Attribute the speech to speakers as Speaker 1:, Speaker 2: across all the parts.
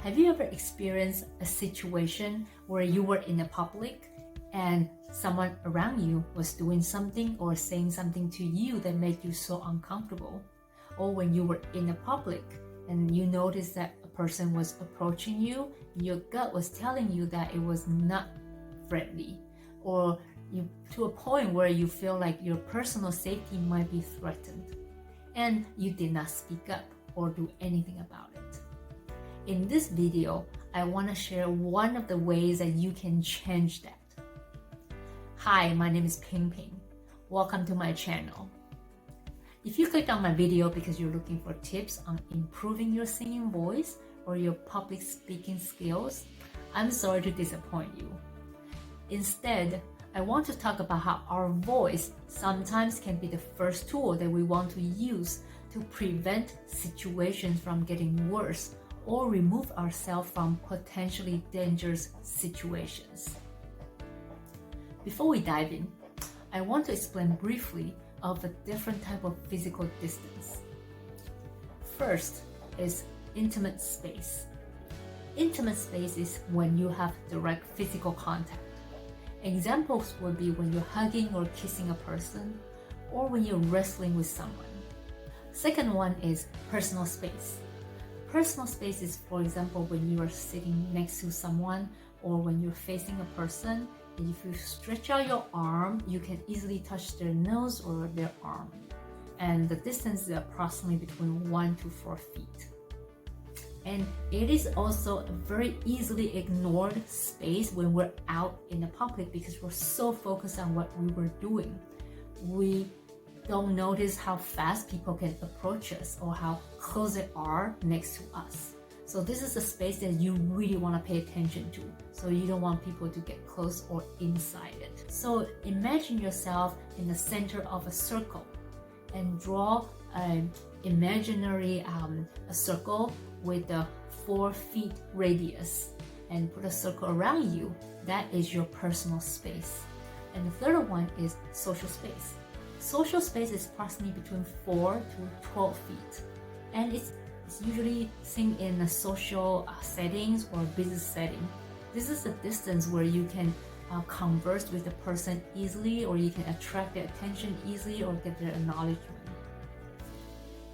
Speaker 1: Have you ever experienced a situation where you were in a public and someone around you was doing something or saying something to you that made you so uncomfortable? Or when you were in a public and you noticed that a person was approaching you, and your gut was telling you that it was not friendly, or you to a point where you feel like your personal safety might be threatened, and you did not speak up or do anything about it. In this video, I want to share one of the ways that you can change that. Hi, my name is Ping Ping. Welcome to my channel. If you clicked on my video because you're looking for tips on improving your singing voice or your public speaking skills, I'm sorry to disappoint you. Instead, I want to talk about how our voice sometimes can be the first tool that we want to use to prevent situations from getting worse or remove ourselves from potentially dangerous situations. Before we dive in, I want to explain briefly of a different type of physical distance. First is intimate space. Intimate space is when you have direct physical contact. Examples would be when you're hugging or kissing a person, or when you're wrestling with someone. Second one is personal space. Personal space is, for example, when you are sitting next to someone or when you're facing a person, and if you stretch out your arm, you can easily touch their nose or their arm. And the distance is approximately between 1 to 4 feet. And it is also a very easily ignored space when we're out in the public because we're so focused on what we were doing. We don't notice how fast people can approach us or how close they are next to us. So this is a space that you really want to pay attention to. So you don't want people to get close or inside it. So imagine yourself in the center of a circle and draw an imaginary a circle with a 4 feet radius and put a circle around you. That is your personal space. And the third one is social space. Social space is approximately between 4 to 12 feet. And it's usually seen in a social settings or business setting. This is the distance where you can converse with the person easily, or you can attract their attention easily or get their acknowledgement.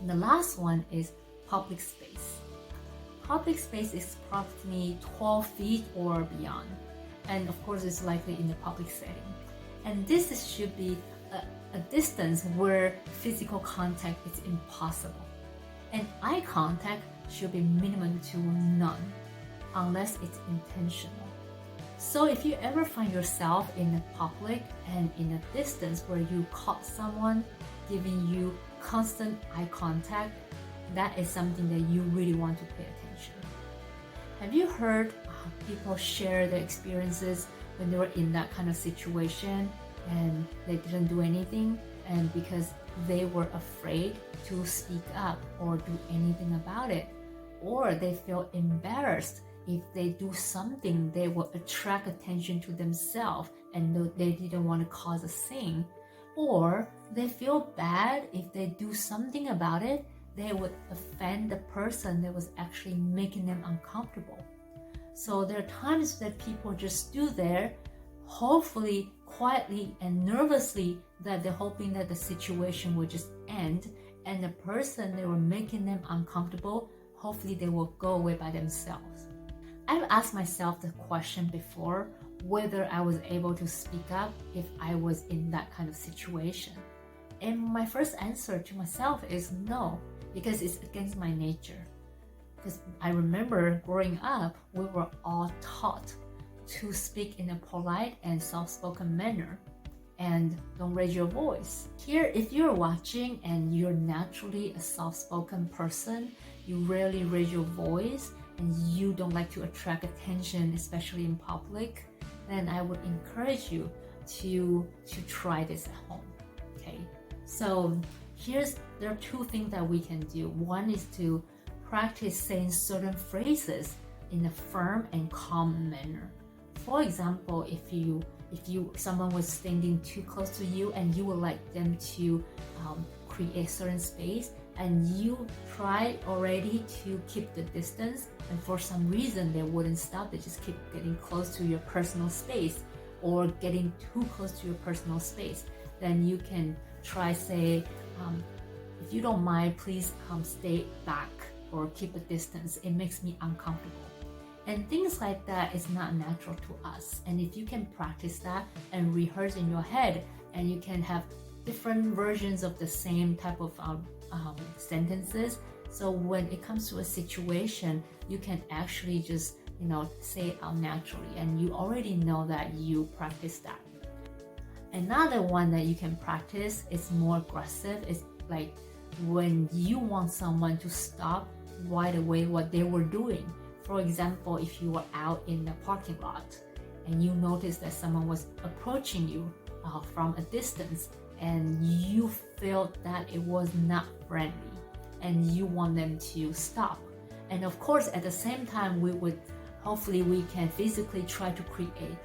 Speaker 1: And the last one is public space. Public space is approximately 12 feet or beyond. And of course, it's likely in the public setting. And should be a distance where physical contact is impossible. And eye contact should be minimum to none, unless it's intentional. So if you ever find yourself in the public and in a distance where you caught someone giving you constant eye contact, that is something that you really want to pay attention. Have you heard people share their experiences when they were in that kind of situation and they didn't do anything, and because they were afraid to speak up or do anything about it, or they feel embarrassed if they do something, they will attract attention to themselves and they didn't want to cause a scene, or they feel bad if they do something about it, they would offend the person that was actually making them uncomfortable. So there are times that people just do there, hopefully quietly and nervously, that they're hoping that the situation will just end, and the person that were making them uncomfortable, hopefully they will go away by themselves. I've asked myself the question before whether I was able to speak up if I was in that kind of situation. And my first answer to myself is no, because it's against my nature. Because I remember growing up, we were all taught to speak in a polite and soft-spoken manner, and don't raise your voice. Here, if you're watching and you're naturally a soft-spoken person, you rarely raise your voice, and you don't like to attract attention, especially in public, then I would encourage you to try this at home. Okay, so there are two things that we can do. One is to practice saying certain phrases in a firm and calm manner. For example, if someone was standing too close to you and you would like them to create a certain space, and you try already to keep the distance, and for some reason they wouldn't stop, they just keep getting close to your personal space or getting too close to your personal space, then you can try say, if you don't mind, please stay back or keep a distance. It makes me uncomfortable. And things like that is not natural to us. And if you can practice that and rehearse in your head, and you can have different versions of the same type of sentences, so when it comes to a situation, you can actually just say it out naturally, and you already know that you practice that. Another one that you can practice is more aggressive. It's like when you want someone to stop right away what they were doing. For example, if you were out in the parking lot and you noticed that someone was approaching you from a distance, and you felt that it was not friendly and you want them to stop. And of course, at the same time, hopefully we can physically try to create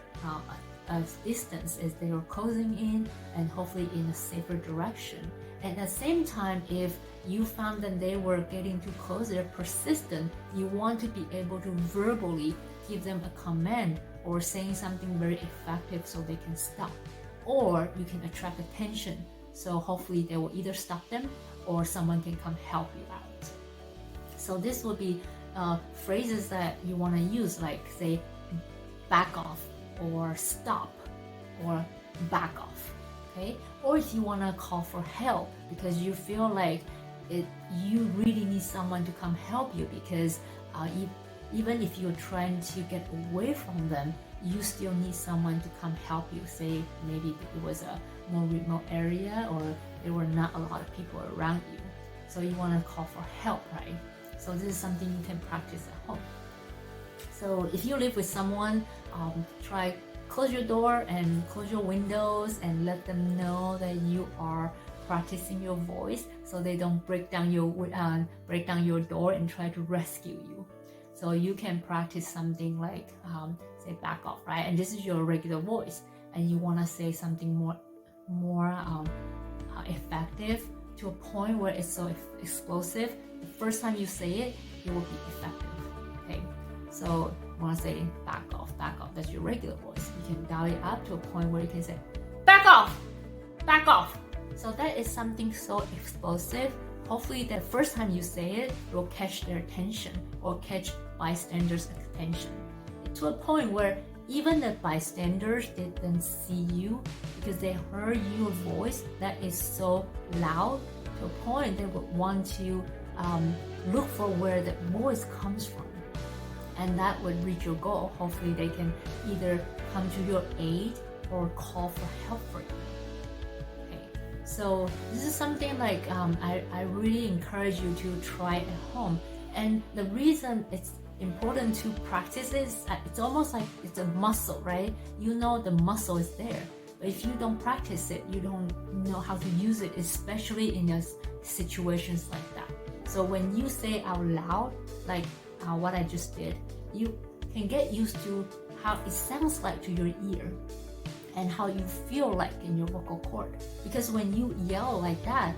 Speaker 1: a distance as they are closing in, and hopefully in a safer direction. At the same time, if you found that they were getting too close, they're persistent, you want to be able to verbally give them a command or saying something very effective so they can stop. Or you can attract attention, so hopefully they will either stop them or someone can come help you out. So this will be phrases that you want to use, like say back off or stop or back off. Okay? Or if you want to call for help because you feel like you really need someone to come help you, because even if you're trying to get away from them, you still need someone to come help you. Say maybe it was a more remote area or there were not a lot of people around you. So you want to call for help, right? So this is something you can practice at home. So if you live with someone, try close your door and close your windows and let them know that you are practicing your voice, so they don't break down your door and try to rescue you. So you can practice something like say back off, right? And this is your regular voice, and you want to say something more effective to a point where it's so explosive. The first time you say it, it will be effective. Okay, so you want to say back off, back off. That's your regular voice. You can dial it up to a point where you can say back off, back off. So that is something so explosive. Hopefully the first time you say it, it will catch their attention or catch bystanders' attention to a point where even the bystanders didn't see you because they heard your voice that is so loud, to a point they would want to look for where the voice comes from, and that would reach your goal. Hopefully they can either come to your aid or call for help for you. So this is something like I really encourage you to try at home. And the reason it's important to practice is it's almost like it's a muscle, right? You know the muscle is there, but if you don't practice it, you don't know how to use it, especially in situations like that. So when you say out loud, like what I just did, you can get used to how it sounds like to your ear and how you feel like in your vocal cord. Because when you yell like that,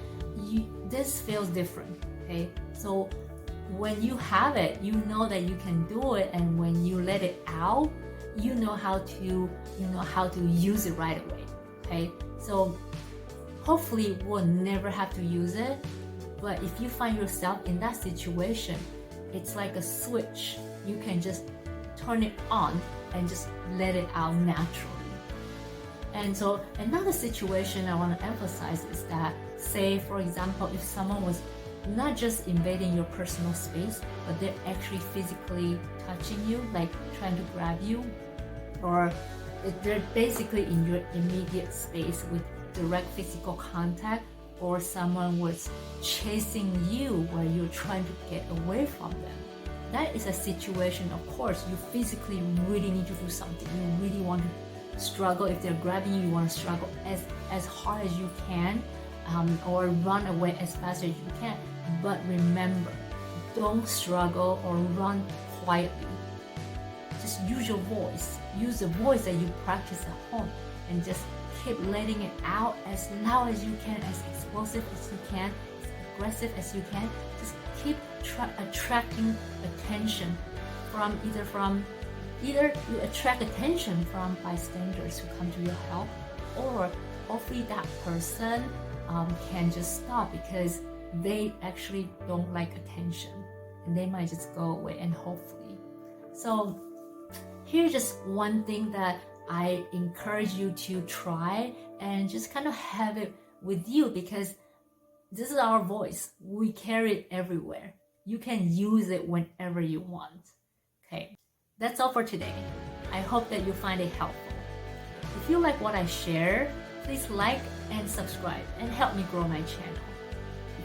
Speaker 1: this feels different, okay? So when you have it, you know that you can do it, and when you let it out, you know how to use it right away, okay? So hopefully we'll never have to use it, but if you find yourself in that situation, it's like a switch. You can just turn it on and just let it out naturally. And so another situation I want to emphasize is that, say for example, if someone was not just invading your personal space, but they're actually physically touching you, like trying to grab you, or they're basically in your immediate space with direct physical contact, or someone was chasing you where you're trying to get away from them. That is a situation, of course, you physically really need to do something. You really want to struggle. If they're grabbing you, you want to struggle as hard as you can, or run away as fast as you can. But remember, don't struggle or run quietly. Just use your voice. Use the voice that you practice at home, and just keep letting it out as loud as you can, as explosive as you can, as aggressive as you can. Just keep attracting attention from either you attract attention from bystanders who come to your help, or hopefully that person can just stop because they actually don't like attention and they might just go away, and hopefully. So here's just one thing that I encourage you to try and just kind of have it with you, because this is our voice. We carry it everywhere. You can use it whenever you want. Okay, that's all for today. I hope that you find it helpful. If you like what I share, please like and subscribe and help me grow my channel.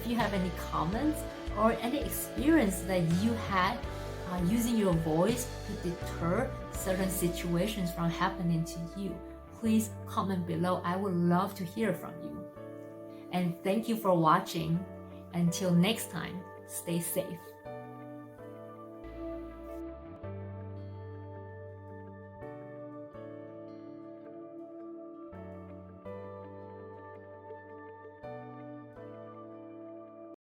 Speaker 1: If you have any comments or any experience that you had using your voice to deter certain situations from happening to you, please comment below. I would love to hear from you. And thank you for watching. Until next time, stay safe.